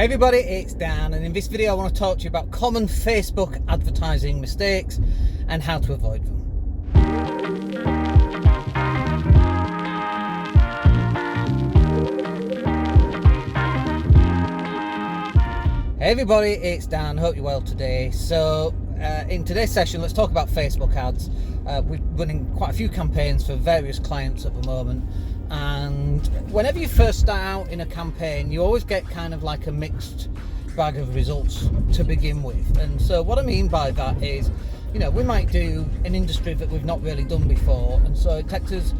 Hey everybody, it's Dan, and in this video I want to talk to you about common Facebook advertising mistakes and how to avoid them. Hey everybody, it's Dan, hope you're well today. So in today's session, let's talk about Facebook ads. We're running quite a few campaigns for various clients at the moment, and whenever you first start out in a campaign, you always get kind of like a mixed bag of results to begin with. And so what I mean by that is, you know, we might do an industry that we've not really done before, and so it takes us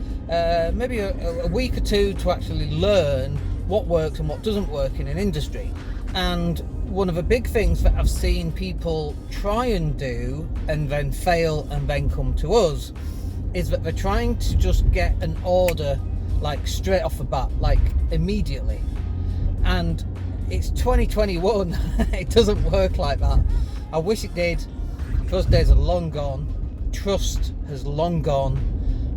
maybe a week or two to actually learn what works and what doesn't work in an industry. And one of the big things that I've seen people try and do and then fail and then come to us is that they're trying to just get an order like straight off the bat, like immediately. And it's 2021. It doesn't work like that. I wish it did. Those days are long gone. Trust has long gone.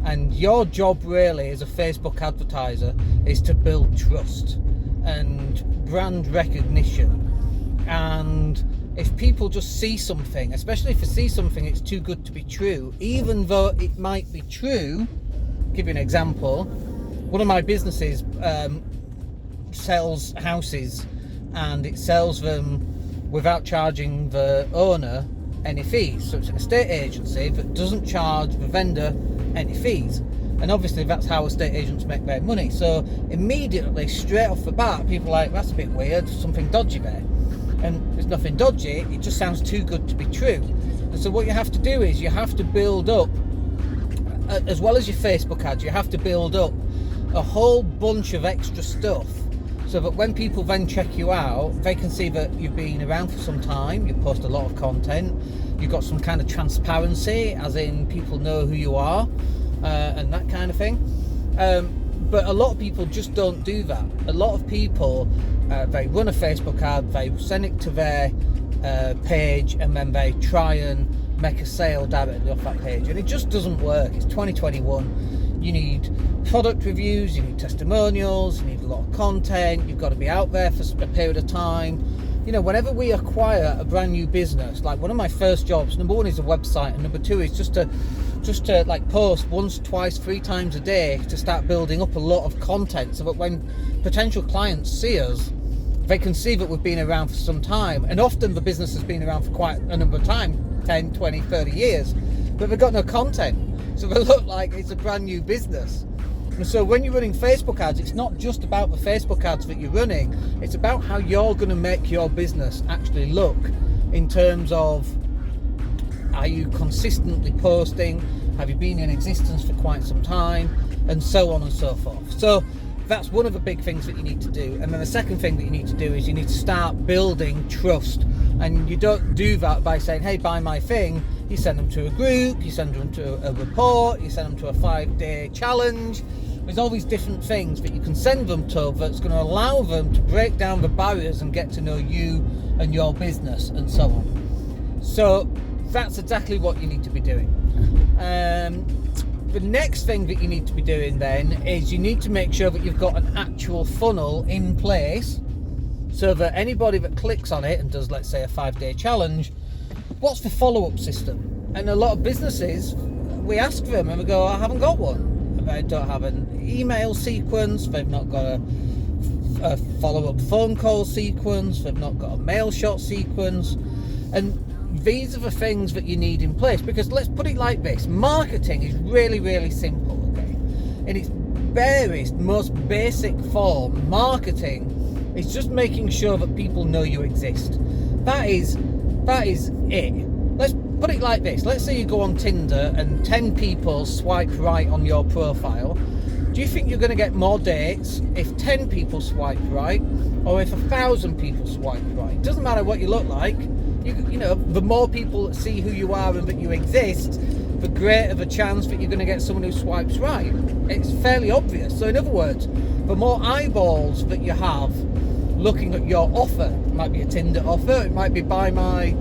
And your job really as a Facebook advertiser is to build trust and brand recognition. And if people just see something, especially if they see something it's too good to be true, even though it might be true, I'll give you an example. One of my businesses sells houses, and it sells them without charging the owner any fees. So it's an estate agency that doesn't charge the vendor any fees. And obviously that's how estate agents make their money. So immediately, straight off the bat, people are like, that's a bit weird, something dodgy there. And there's nothing dodgy, it just sounds too good to be true. And so what you have to do is you have to build up, as well as your Facebook ads, you have to build up a whole bunch of extra stuff so that when people then check you out, they can see that you've been around for some time, you post a lot of content, you've got some kind of transparency, as in people know who you are, and that kind of thing. But a lot of people just don't do that. A lot of people, they run a Facebook ad, they send it to their page, and then they try and make a sale directly off that page. And it just doesn't work. It's 2021. You need product reviews, you need testimonials, you need a lot of content, you've got to be out there for a period of time. You know, whenever we acquire a brand new business, like one of my first jobs, number one is a website, and number two is just to like post once, twice, 3 times a day to start building up a lot of content so that when potential clients see us, they can see that we've been around for some time. And often the business has been around for quite a number of time, 10, 20, 30 years, but they've got no content. So they look like it's a brand new business. And so when you're running Facebook ads, it's not just about the Facebook ads that you're running, it's about how you're going to make your business actually look in terms of, are you consistently posting? Have you been in existence for quite some time? And so on and so forth. So that's one of the big things that you need to do. And then the second thing that you need to do is you need to start building trust. And you don't do that by saying, hey, buy my thing. You send them to a group, you send them to a report, you send them to a 5-day challenge. There's all these different things that you can send them to that's going to allow them to break down the barriers and get to know you and your business and so on. So that's exactly what you need to be doing. The next thing that you need to be doing then is you need to make sure that you've got an actual funnel in place so that anybody that clicks on it and does, let's say, a 5-day challenge, what's the follow-up system? And a lot of businesses, we ask them and we go, I haven't got one. They don't have an email sequence, they've not got a follow-up phone call sequence, they've not got a mail shot sequence. And these are the things that you need in place, because let's put it like this, marketing is really, really simple, okay? In its barest, most basic form, marketing is just making sure that people know you exist. That is it. Let's put it like this. Let's say you go on Tinder and 10 people swipe right on your profile. Do you think you're going to get more dates if 10 people swipe right or if 1,000 people swipe right? It doesn't matter what you look like. You know, the more people that see who you are and that you exist, the greater the chance that you're going to get someone who swipes right. It's fairly obvious. So in other words, the more eyeballs that you have looking at your offer, it might be a Tinder offer, it might be buy my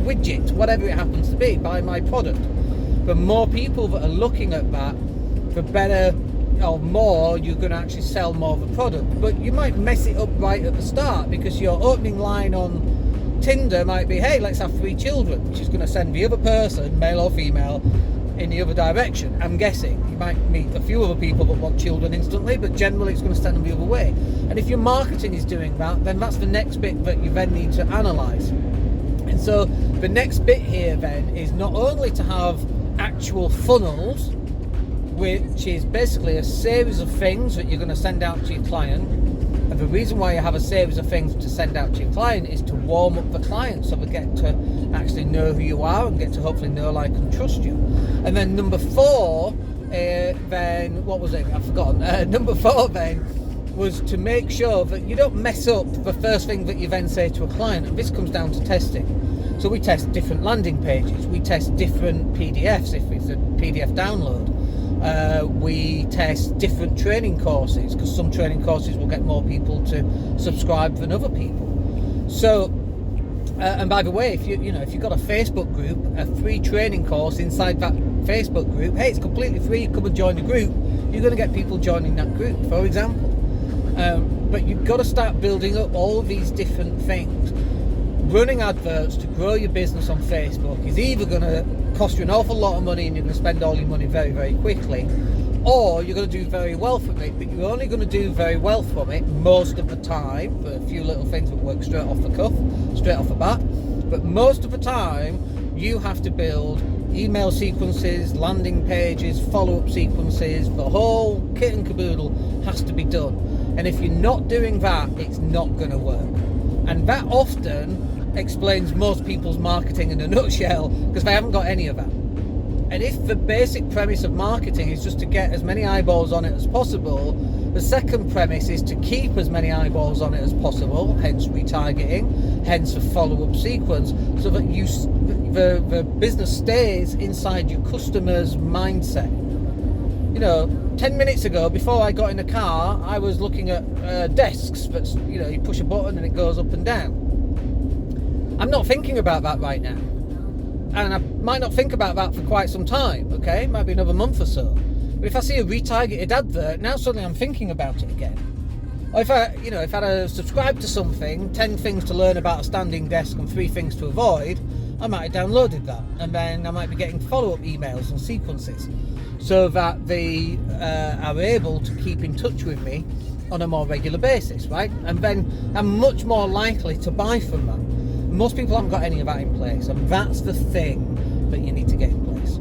widget, whatever it happens to be, buy my product. The more people that are looking at that, the better or more, you're going to actually sell more of a product. But you might mess it up right at the start, because your opening line on Tinder might be, hey, let's have 3 children, which is going to send the other person, male or female, in the other direction. I'm guessing you might meet a few other people that want children instantly, but generally it's going to send them the other way. And if your marketing is doing that, then that's the next bit that you then need to analyze. And so the next bit here then is not only to have actual funnels, which is basically a series of things that you're going to send out to your client. And the reason why you have a series of things to send out to your client is to warm up the client, so they get to actually know who you are and get to hopefully know, like, and trust you. And then number 4, then what was it? I've forgotten. Number 4 then was to make sure that you don't mess up the first thing that you then say to a client. And this comes down to testing. So we test different landing pages, we test different PDFs if it's a PDF download. We test different training courses, because some training courses will get more people to subscribe than other people. So, and by the way, if you've got a Facebook group, a free training course inside that Facebook group, hey, it's completely free. Come and join the group. You're going to get people joining that group, for example. But you've got to start building up all these different things. Running adverts to grow your business on Facebook is either going to cost you an awful lot of money and you're going to spend all your money very, very quickly, or you're going to do very well from it, but you're only going to do very well from it most of the time, for a few little things that work straight off the cuff, straight off the bat. But most of the time you have to build email sequences, landing pages, follow-up sequences. The whole kit and caboodle has to be done, and if you're not doing that, it's not going to work. And that often explains most people's marketing in a nutshell, because they haven't got any of that. And if the basic premise of marketing is just to get as many eyeballs on it as possible, the second premise is to keep as many eyeballs on it as possible, hence retargeting, hence a follow-up sequence, so that the business stays inside your customer's mindset. 10 minutes ago, before I got in the car, I was looking at desks that's, you push a button and it goes up and down. I'm not thinking about that right now. And I might not think about that for quite some time, okay? Might be another month or so. But if I see a retargeted advert, now suddenly I'm thinking about it again. Or if I'd subscribed to something, 10 things to learn about a standing desk and 3 things to avoid, I might have downloaded that. And then I might be getting follow-up emails and sequences, so that they are able to keep in touch with me on a more regular basis, right? And then I'm much more likely to buy from that. Most people haven't got any of that in place, and that's the thing that you need to get in place.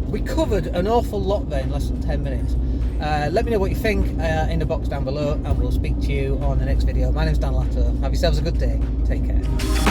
We covered an awful lot there in less than 10 minutes. Let me know what you think in the box down below, and we'll speak to you on the next video. My name's Dan Latto. Have yourselves a good day. Take care.